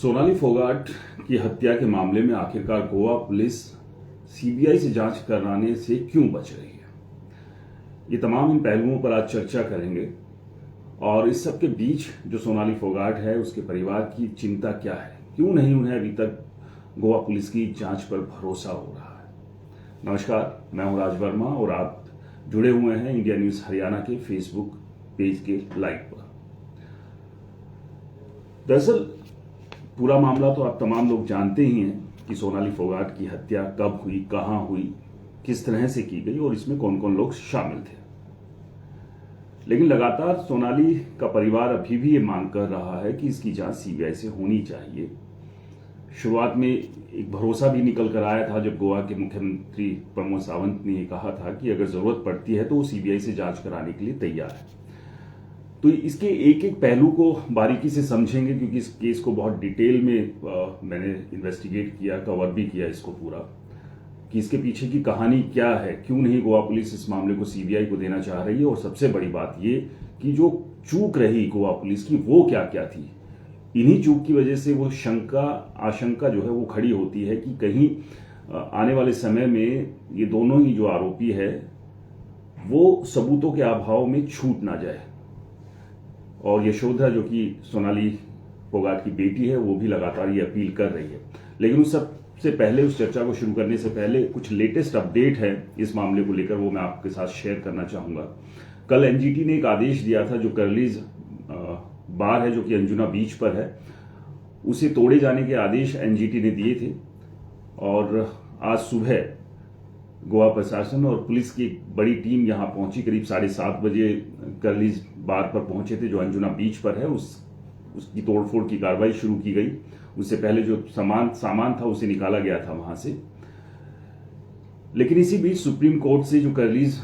सोनाली फोगाट की हत्या के मामले में आखिरकार गोवा पुलिस सीबीआई से जांच कराने से क्यों बच रही है, ये तमाम इन पहलुओं पर आज चर्चा करेंगे। और इस सब के बीच जो सोनाली फोगाट है उसके परिवार की चिंता क्या है, क्यों नहीं उन्हें अभी तक गोवा पुलिस की जांच पर भरोसा हो रहा है। नमस्कार, मैं हूं राज वर्मा और आप जुड़े हुए हैं इंडिया न्यूज हरियाणा के फेसबुक पेज के लाइव पर। दरअसल पूरा मामला तो आप तमाम लोग जानते ही हैं कि सोनाली फोगाट की हत्या कब हुई, कहां हुई, किस तरह से की गई और इसमें कौन कौन लोग शामिल थे। लेकिन लगातार सोनाली का परिवार अभी भी ये मांग कर रहा है कि इसकी जांच सीबीआई से होनी चाहिए। शुरुआत में एक भरोसा भी निकल कर आया था जब गोवा के मुख्यमंत्री प्रमोद सावंत ने कहा था कि अगर जरूरत पड़ती है तो वो सीबीआई से जांच कराने के लिए तैयार है। तो इसके एक एक पहलू को बारीकी से समझेंगे क्योंकि इस केस को बहुत डिटेल में मैंने इन्वेस्टिगेट किया, कवर भी किया इसको पूरा, कि इसके पीछे की कहानी क्या है, क्यों नहीं गोवा पुलिस इस मामले को सीबीआई को देना चाह रही है, और सबसे बड़ी बात ये कि जो चूक रही गोवा पुलिस की वो क्या क्या थी। इन्हीं चूक की वजह से वो आशंका जो है वो खड़ी होती है कि कहीं आने वाले समय में ये दोनों ही जो आरोपी है वो सबूतों के अभाव में छूट ना जाए। और यशोधरा जो कि सोनाली फोगाट की बेटी है वो भी लगातार ये अपील कर रही है। लेकिन उस सबसे पहले, उस चर्चा को शुरू करने से पहले कुछ लेटेस्ट अपडेट है इस मामले को लेकर, वो मैं आपके साथ शेयर करना चाहूंगा। कल एनजीटी ने एक आदेश दिया था जो कर्लीज बार है जो कि अंजुना बीच पर है, उसे तोड़े जाने के आदेश एनजीटी ने दिए थे। और आज सुबह गोवा प्रशासन और पुलिस की एक बड़ी टीम यहां पहुंची, करीब 7:30 बजे कर्लीज बार पर पहुंचे थे जो अंजुना बीच पर है। उसकी तोड़फोड़ की कार्रवाई शुरू की गई। उससे पहले जो सामान था उसे निकाला गया था वहां से। लेकिन इसी बीच सुप्रीम कोर्ट से जो कर्लीज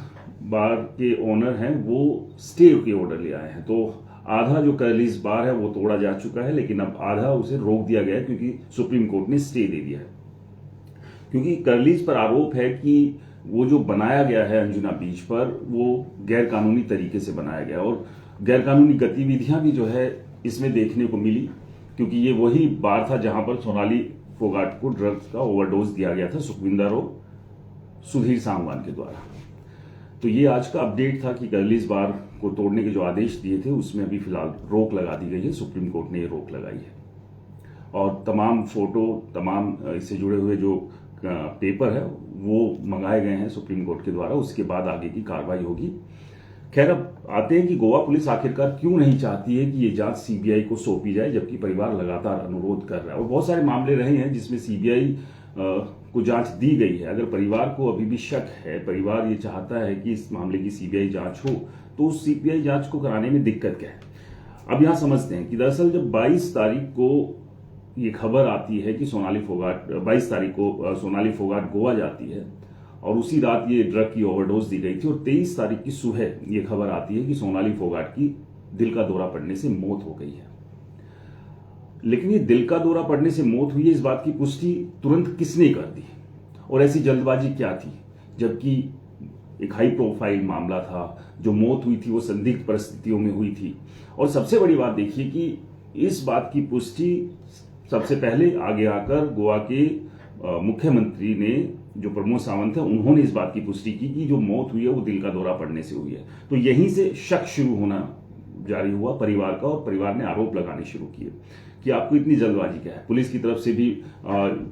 बार के ओनर हैं वो स्टे के ऑर्डर ले आए हैं। तो आधा जो कर्लीज बार है वो तोड़ा जा चुका है, लेकिन अब आधा उसे रोक दिया गया है क्योंकि सुप्रीम कोर्ट ने स्टे दे दिया है। क्योंकि कर्लीज पर आरोप है कि वो जो बनाया गया है अंजुना बीच पर वो गैर कानूनी तरीके से बनाया गया, और गैर कानूनी गतिविधियां भी जो है इसमें देखने को मिली, क्योंकि ये वही बार था जहां पर सोनाली फोगाट को ड्रग्स का ओवरडोज दिया गया था सुखविंदर और सुधीर सांगवान के द्वारा। तो ये आज का अपडेट था कि कर्लीज बार को तोड़ने के जो आदेश दिए थे उसमें अभी फिलहाल रोक लगा दी गई है। सुप्रीम कोर्ट ने ये रोक लगाई है और तमाम फोटो, तमाम इससे जुड़े हुए जो पेपर है वो मंगाए गए हैं सुप्रीम कोर्ट के द्वारा। उसके बाद आगे की कार्रवाई होगी। खैर, अब आते हैं कि गोवा पुलिस आखिरकार क्यों नहीं चाहती है कि ये जांच सीबीआई को सौंपी जाए, जबकि परिवार लगातार अनुरोध कर रहा है। और बहुत सारे मामले रहे हैं जिसमें सीबीआई को जांच दी गई है। अगर परिवार को अभी भी शक है, परिवार ये चाहता है कि इस मामले की सीबीआई जांच हो, तो उस सीबीआई जांच को कराने में दिक्कत क्या है। अब यहां समझते हैं कि दरअसल जब 22 तारीख को ये खबर आती है कि सोनाली फोगाट 22 तारीख को सोनाली फोगाट गोवा जाती है और उसी रात ये ड्रग की ओवरडोज दी गई थी, और 23 तारीख की सुबह ये खबर आती है कि सोनाली फोगाट की दिल का दौरा पड़ने से मौत हो गई है। लेकिन ये दिल का दौरा पड़ने से मौत हुई है, इस बात की पुष्टि तुरंत किसने कर दी, और ऐसी जल्दबाजी क्या थी, जबकि एक हाई प्रोफाइल मामला था। जो मौत हुई थी वो संदिग्ध परिस्थितियों में हुई थी। और सबसे बड़ी बात देखिए कि इस बात की पुष्टि सबसे पहले आगे आकर गोवा के मुख्यमंत्री ने, जो प्रमोद सावंत है, उन्होंने इस बात की पुष्टि की कि जो मौत हुई है वो दिल का दौरा पड़ने से हुई है। तो यहीं से शक शुरू होना जारी हुआ परिवार का, और परिवार ने आरोप लगाने शुरू किए कि आपको इतनी जल्दबाजी क्या है। पुलिस की तरफ से भी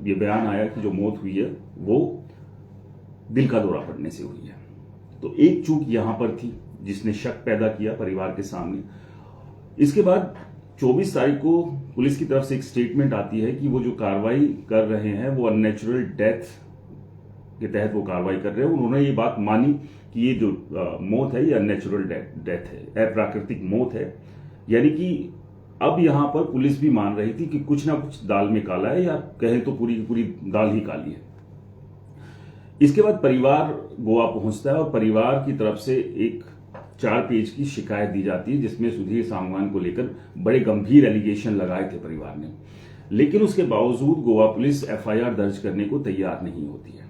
ये बयान आया कि जो मौत हुई है वो दिल का दौरा पड़ने से हुई है। तो एक चूक यहां पर थी जिसने शक पैदा किया परिवार के सामने। इसके बाद 24 तारीख को पुलिस की तरफ से एक स्टेटमेंट आती है कि वो जो कार्रवाई कर रहे हैं वो अननेचुरल डेथ के तहत वो कार्रवाई कर रहे हैं। उन्होंने ये बात मानी कि ये जो मौत है ये अननेचुरल डेथ है, अप्राकृतिक मौत है। यानी कि अब यहां पर पुलिस भी मान रही थी कि कुछ ना कुछ दाल में काला है, या कहें तो पूरी की पूरी दाल ही काली है। इसके बाद परिवार गोवा पहुंचता है और परिवार की तरफ से एक 4 पेज की शिकायत दी जाती है जिसमें सुधीर सांगवान को लेकर बड़े गंभीर एलिगेशन लगाए थे परिवार ने। लेकिन उसके बावजूद गोवा पुलिस एफआईआर दर्ज करने को तैयार नहीं होती है।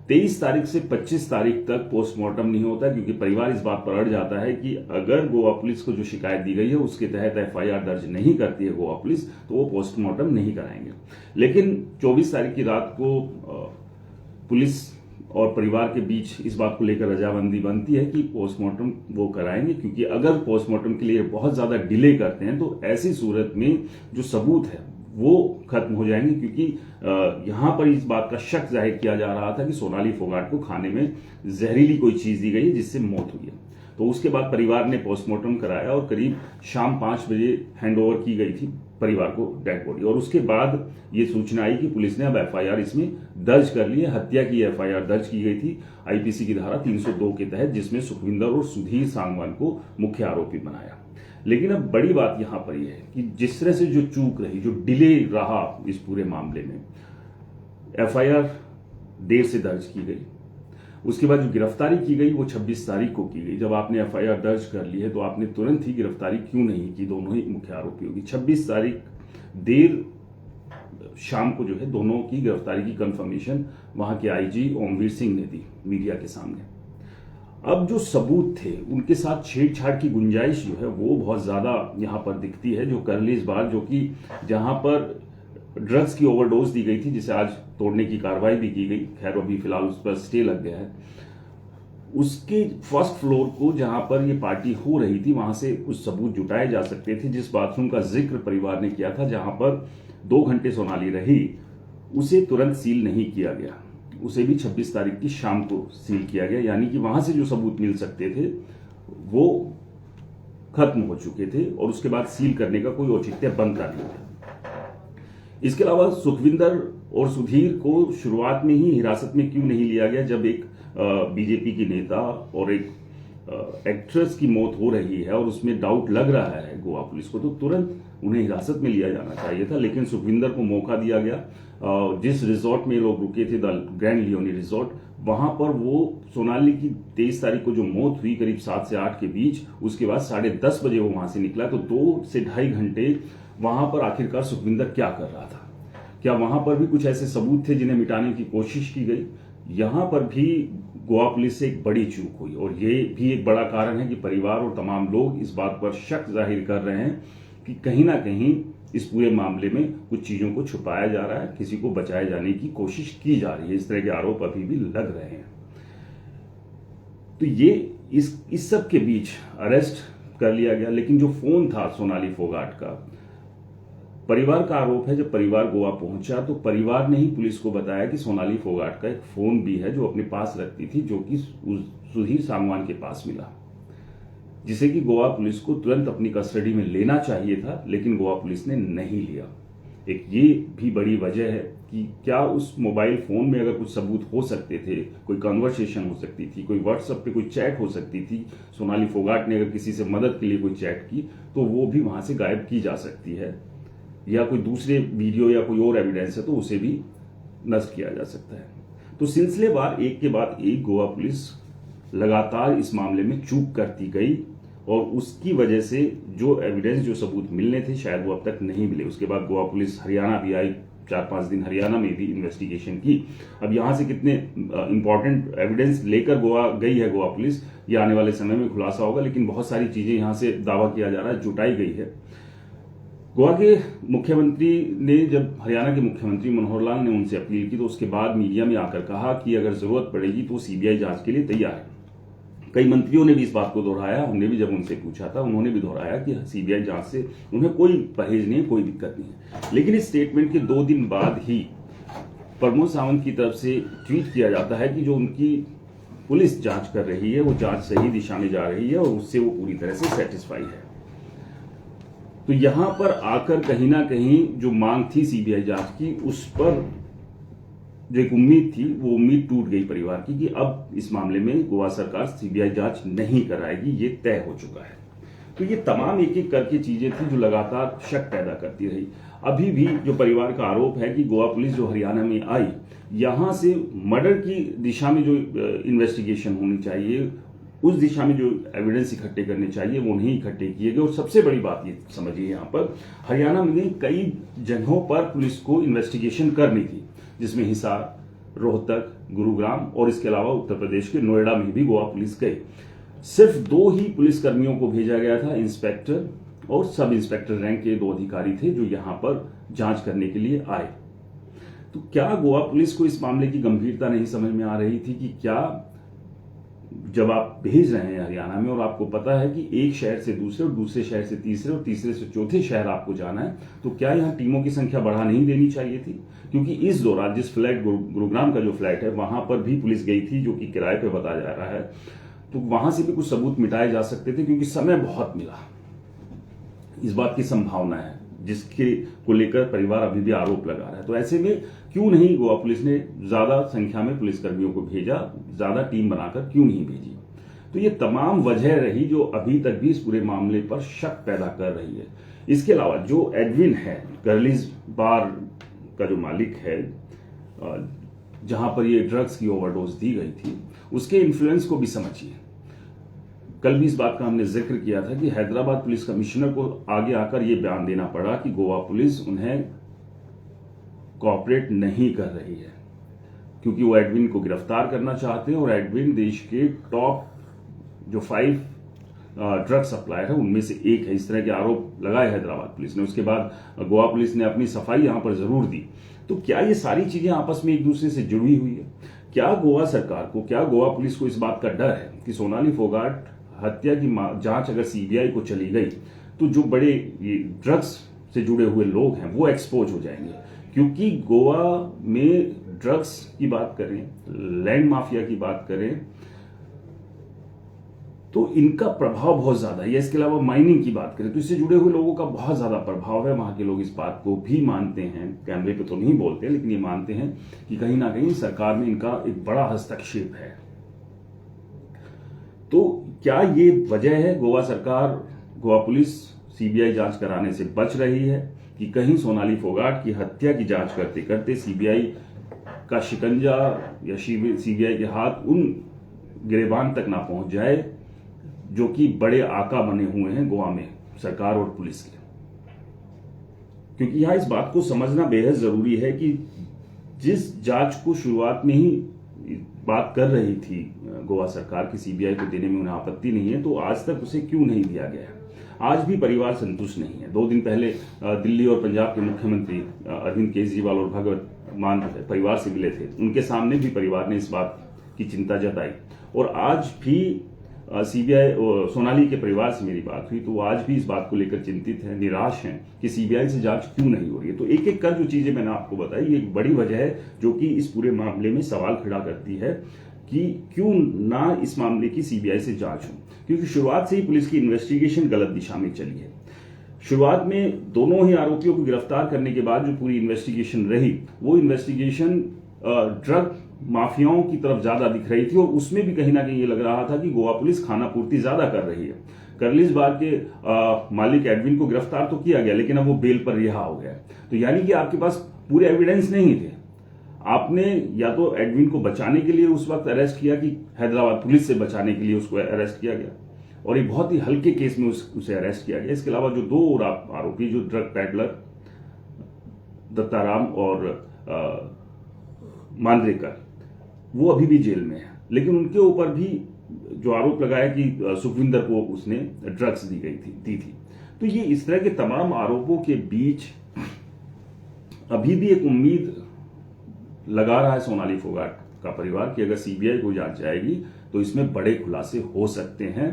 23 तारीख से 25 तारीख तक पोस्टमार्टम नहीं होता, क्योंकि परिवार इस बात पर अड़ जाता है कि अगर गोवा पुलिस को जो शिकायत दी गई है उसके तहत एफआईआर दर्ज नहीं करती है गोवा पुलिस, तो वो पोस्टमार्टम नहीं कराएंगे। लेकिन 24 तारीख की रात को पुलिस और परिवार के बीच इस बात को लेकर रजामंदी बनती है कि पोस्टमार्टम वो कराएंगे, क्योंकि अगर पोस्टमार्टम के लिए बहुत ज्यादा डिले करते हैं तो ऐसी सूरत में जो सबूत है वो खत्म हो जाएंगे, क्योंकि यहां पर इस बात का शक जाहिर किया जा रहा था कि सोनाली फोगाट को खाने में जहरीली कोई चीज दी गई है जिससे मौत हुई है। तो उसके बाद परिवार ने पोस्टमार्टम कराया और करीब शाम 5 बजे हैंडओवर की गई थी परिवार को डेड बॉडी, और उसके बाद ये सूचना आई कि पुलिस ने अब एफआईआर इसमें दर्ज कर ली है। हत्या की एफआईआर दर्ज की गई थी आईपीसी की धारा 302 के तहत, जिसमें सुखविंदर और सुधीर सांगवान को मुख्य आरोपी बनाया। लेकिन अब बड़ी बात यहां पर यह है कि जिस तरह से जो चूक रही, जो डिले रहा इस पूरे मामले में, एफआईआर देर से दर्ज की गई, उसके बाद जो गिरफ्तारी की गई वो 26 तारीख को की गई। जब आपने एफआईआर दर्ज कर ली है तो आपने तुरंत ही गिरफ्तारी क्यों नहीं की दोनों ही मुख्य आरोपियों की? 26 तारीख देर शाम को जो है दोनों की गिरफ्तारी की कंफर्मेशन वहां के आईजी ओमवीर सिंह ने दी मीडिया के सामने। अब जो सबूत थे उनके साथ छेड़छाड़ की गुंजाइश जो है वो बहुत ज्यादा यहां पर दिखती है, जो कर ली इस बार, जो कि जहां पर ड्रग्स की ओवरडोज दी गई थी, जिसे आज तोड़ने की कार्रवाई भी की गई, खैर अभी फिलहाल उस पर स्टे लग गया है। उसके फर्स्ट फ्लोर को जहां पर ये पार्टी हो रही थी वहां से कुछ सबूत जुटाए जा सकते थे। जिस बाथरूम का जिक्र परिवार ने किया था जहां पर 2 घंटे सोनाली रही, उसे तुरंत सील नहीं किया गया, उसे भी 26 तारीख की शाम को सील किया गया, यानी कि वहां से जो सबूत मिल सकते थे वो खत्म हो चुके थे और उसके बाद सील करने का कोई औचित्य बनता नहीं था। इसके अलावा सुखविंदर और सुधीर को शुरुआत में ही हिरासत में क्यों नहीं लिया गया? जब एक बीजेपी की नेता और एक एक्ट्रेस की मौत हो रही है और उसमें डाउट लग रहा है गोवा पुलिस को, तो तुरंत उन्हें हिरासत में लिया जाना चाहिए था। लेकिन सुखविंदर को मौका दिया गया। जिस रिजॉर्ट में लोग रुके थे, द ग्रैंड लियोनी रिजॉर्ट, वहां पर वो सोनाली की 23 तारीख को जो मौत हुई करीब 7 से 8 के बीच, उसके बाद 10:30 बजे वो वहां से निकला। तो 2 से 2.5 घंटे वहां पर आखिरकार सुखविंदर क्या कर रहा था? क्या वहां पर भी कुछ ऐसे सबूत थे जिन्हें मिटाने की कोशिश की गई? यहां पर भी गोवा पुलिस से एक बड़ी चूक हुई, और ये भी एक बड़ा कारण है कि परिवार और तमाम लोग इस बात पर शक जाहिर कर रहे हैं कि कहीं ना कहीं इस पूरे मामले में कुछ चीजों को छुपाया जा रहा है, किसी को बचाए जाने की कोशिश की जा रही है। इस तरह के आरोप अभी भी लग रहे हैं। तो ये इस सब के बीच अरेस्ट कर लिया गया। लेकिन जो फोन था सोनाली फोगाट का, परिवार का आरोप है जब परिवार गोवा पहुंचा तो परिवार ने ही पुलिस को बताया कि सोनाली फोगाट का एक फोन भी है जो अपने पास रखती थी, जो कि सुधीर सांगवान के पास मिला, जिसे कि गोवा पुलिस को तुरंत अपनी कस्टडी में लेना चाहिए था, लेकिन गोवा पुलिस ने नहीं लिया। एक ये भी बड़ी वजह है कि क्या उस मोबाइल फोन में अगर कुछ सबूत हो सकते थे, कोई कन्वर्सेशन हो सकती थी, कोई व्हाट्सएप पे कोई चैट हो सकती थी, सोनाली फोगाट ने अगर किसी से मदद के लिए कोई चैट की तो वो भी वहां से गायब की जा सकती है, या कोई दूसरे वीडियो या कोई और एविडेंस है तो उसे भी नष्ट किया जा सकता है। तो सिलसिलेवार एक के बाद एक गोवा पुलिस लगातार इस मामले में चूक करती गई, और उसकी वजह से जो एविडेंस, जो सबूत मिलने थे शायद वो अब तक नहीं मिले। उसके बाद गोवा पुलिस हरियाणा भी आई, 4-5 दिन हरियाणा में भी इन्वेस्टिगेशन की। अब यहां से कितने इंपॉर्टेंट एविडेंस लेकर गोवा गई है गोवा पुलिस, ये आने वाले समय में खुलासा होगा। लेकिन बहुत सारी चीजें यहां से दावा किया जा रहा है जुटाई गई है। गोवा के मुख्यमंत्री ने, जब हरियाणा के मुख्यमंत्री मनोहर लाल ने उनसे अपील की तो उसके बाद मीडिया में आकर कहा कि अगर जरूरत पड़ेगी तो सीबीआई जांच के लिए तैयार है। कई मंत्रियों ने भी इस बात को दोहराया, हमने भी जब उनसे पूछा था उन्होंने भी दोहराया कि सीबीआई जांच से उन्हें कोई परहेज नहीं है, कोई दिक्कत नहीं है। लेकिन इस स्टेटमेंट के 2 दिन बाद ही प्रमोद सावंत की तरफ से ट्वीट किया जाता है कि जो उनकी पुलिस जांच कर रही है वो जांच सही दिशा में जा रही है और उससे वो पूरी तरह से सेटिस्फाई है। तो यहां पर आकर कहीं ना कहीं जो मांग थी सीबीआई जांच की, उस पर जो एक उम्मीद थी वो उम्मीद टूट गई परिवार की कि अब इस मामले में गोवा सरकार सीबीआई जांच नहीं कराएगी, ये तय हो चुका है। तो ये तमाम एक एक करके चीजें थी जो लगातार शक पैदा करती रही। अभी भी जो परिवार का आरोप है कि गोवा पुलिस जो हरियाणा में आई, यहां से मर्डर की दिशा में जो इन्वेस्टिगेशन होनी चाहिए, उस दिशा में जो एविडेंस इकट्ठे करने चाहिए वो नहीं इकट्ठे किए गए। और सबसे बड़ी बात ये समझिए, यहां पर हरियाणा में कई जगहों पर पुलिस को इन्वेस्टिगेशन करनी थी, जिसमें हिसार, रोहतक, गुरुग्राम और इसके अलावा उत्तर प्रदेश के नोएडा में भी गोवा पुलिस गई। सिर्फ 2 ही पुलिसकर्मियों को भेजा गया था, इंस्पेक्टर और सब इंस्पेक्टर रैंक के 2 अधिकारी थे जो यहां पर जांच करने के लिए आए। तो क्या गोवा पुलिस को इस मामले की गंभीरता नहीं समझ में आ रही थी कि क्या जब आप भेज रहे हैं हरियाणा में और आपको पता है कि एक शहर से दूसरे और दूसरे शहर से तीसरे और तीसरे से चौथे शहर आपको जाना है, तो क्या यहां टीमों की संख्या बढ़ा नहीं देनी चाहिए थी? क्योंकि इस दौरान जिस फ्लैट गुरुग्राम का जो फ्लैट है वहां पर भी पुलिस गई थी, जो कि किराए पे बताया जा रहा है, तो वहां से भी कुछ सबूत मिटाए जा सकते थे क्योंकि समय बहुत मिला। इस बात की संभावना है जिसके को लेकर परिवार अभी भी आरोप लगा रहा है। तो ऐसे में क्यों नहीं गोवा पुलिस ने ज्यादा संख्या में पुलिसकर्मियों को भेजा, ज्यादा टीम बनाकर क्यों नहीं भेजी? तो ये तमाम वजह रही जो अभी तक भी इस पूरे मामले पर शक पैदा कर रही है। इसके अलावा जो एडविन है, कर्लीज बार का जो मालिक है, जहां पर ये ड्रग्स की ओवरडोज दी गई थी, उसके इन्फ्लुएंस को भी समझिए। कल भी इस बात का हमने जिक्र किया था कि हैदराबाद पुलिस कमिश्नर को आगे आकर यह बयान देना पड़ा कि गोवा पुलिस उन्हें कोऑपरेट नहीं कर रही है क्योंकि वो एडविन को गिरफ्तार करना चाहते हैं और एडविन देश के टॉप जो 5 ड्रग सप्लायर है उनमें से एक है। इस तरह के आरोप लगाए हैदराबाद पुलिस ने। उसके बाद गोवा पुलिस ने अपनी सफाई यहां पर जरूर दी। तो क्या ये सारी चीजें आपस में एक दूसरे से जुड़ी हुई है? क्या गोवा सरकार को, क्या गोवा पुलिस को इस बात का डर है कि सोनाली फोगाट हत्या की जांच अगर सीबीआई को चली गई तो जो बड़े ड्रग्स से जुड़े हुए लोग हैं वो एक्सपोज हो जाएंगे? क्योंकि गोवा में ड्रग्स की बात करें, लैंड माफिया की बात करें, तो इनका प्रभाव बहुत ज्यादा है। इसके अलावा माइनिंग की बात करें तो इससे जुड़े हुए लोगों का बहुत ज्यादा प्रभाव है। वहां के लोग इस बात को भी मानते हैं, कैमरे पे तो नहीं बोलते, लेकिन ये मानते हैं कि कहीं ना कहीं सरकार में इनका एक बड़ा हस्तक्षेप है। तो क्या ये वजह है गोवा सरकार, गोवा पुलिस सीबीआई जांच कराने से बच रही है कि कहीं सोनाली फोगाट की हत्या की जांच करते करते सीबीआई का शिकंजा या सीबीआई के हाथ उन गिरेबान तक ना पहुंच जाए जो कि बड़े आका बने हुए हैं गोवा में सरकार और पुलिस के? क्योंकि यहां इस बात को समझना बेहद जरूरी है कि जिस जांच को शुरुआत में ही बात कर रही थी गोवा सरकार की सीबीआई को देने में उन्हें आपत्ति नहीं है, तो आज तक उसे क्यों नहीं दिया गया? आज भी परिवार संतुष्ट नहीं है। 2 दिन पहले दिल्ली और पंजाब के मुख्यमंत्री अरविंद केजरीवाल और भगवत मान परिवार से मिले थे। उनके सामने भी परिवार ने इस बात की चिंता जताई और आज भी सीबीआई सोनाली के परिवार से मेरी बात हुई तो वो आज भी इस बात को लेकर चिंतित है, निराश हैं कि सीबीआई से जांच क्यों नहीं हो रही है। तो एक एक कर जो चीजें मैंने आपको बताई, ये एक बड़ी वजह है जो कि इस पूरे मामले में सवाल खड़ा करती है कि क्यों ना इस मामले की सीबीआई से जांच हो। क्योंकि शुरुआत से ही पुलिस की इन्वेस्टिगेशन गलत दिशा में चली है। शुरुआत में दोनों ही आरोपियों को गिरफ्तार करने के बाद जो पूरी इन्वेस्टिगेशन रही, वो इन्वेस्टिगेशन ड्रग माफियाओं की तरफ ज्यादा दिख रही थी और उसमें भी कहीं ना कहीं ये लग रहा था कि गोवा पुलिस खाना पूर्ति ज्यादा कर रही है। कर्लीज बार के मालिक एडविन को गिरफ्तार तो किया गया लेकिन अब वो बेल पर रिहा हो गया। तो यानी कि आपके पास पूरे एविडेंस नहीं थे। आपने या तो एडविन को बचाने के लिए उस वक्त अरेस्ट किया कि हैदराबाद पुलिस से बचाने के लिए उसको अरेस्ट किया गया, और एक बहुत ही हल्के केस में उसे अरेस्ट किया गया। इसके अलावा जो 2 और आरोपी जो ड्रग पैडलर दत्ताराम और मांद्रेकर, वो अभी भी जेल में है, लेकिन उनके ऊपर भी जो आरोप लगाया कि सुखविंदर को उसने ड्रग्स दी थी। तो ये इस तरह के तमाम आरोपों के बीच अभी भी एक उम्मीद लगा रहा है सोनाली फोगाट का परिवार कि अगर सीबीआई को जांच जाएगी तो इसमें बड़े खुलासे हो सकते हैं।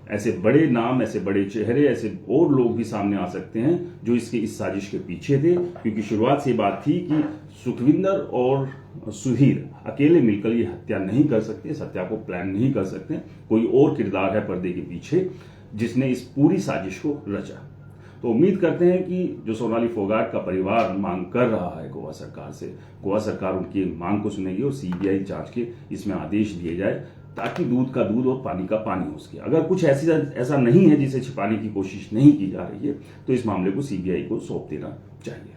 ऐसे बड़े नाम, ऐसे बड़े चेहरे, ऐसे और लोग भी सामने आ सकते हैं जो इस साजिश के पीछे थे। क्योंकि शुरुआत से बात थी कि सुखविंदर और सुधीर अकेले मिलकर ये हत्या नहीं कर सकते, इस हत्या को प्लान नहीं कर सकते। कोई और किरदार है पर्दे के पीछे जिसने इस पूरी साजिश को रचा। तो उम्मीद करते हैं कि जो सोनाली फोगाट का परिवार मांग कर रहा है गोवा सरकार से, गोवा सरकार उनकी मांग को सुनेगी और सीबीआई जांच के इसमें आदेश दिए जाए ताकि दूध का दूध और पानी का पानी हो सके। अगर कुछ ऐसा नहीं है जिसे छिपाने की कोशिश नहीं की जा रही है तो इस मामले को सीबीआई को सौंप देना चाहिए।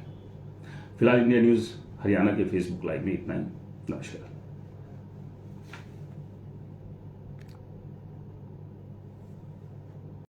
फिलहाल इंडिया न्यूज हरियाणा के फेसबुक लाइव में इतना ही। नमस्कार।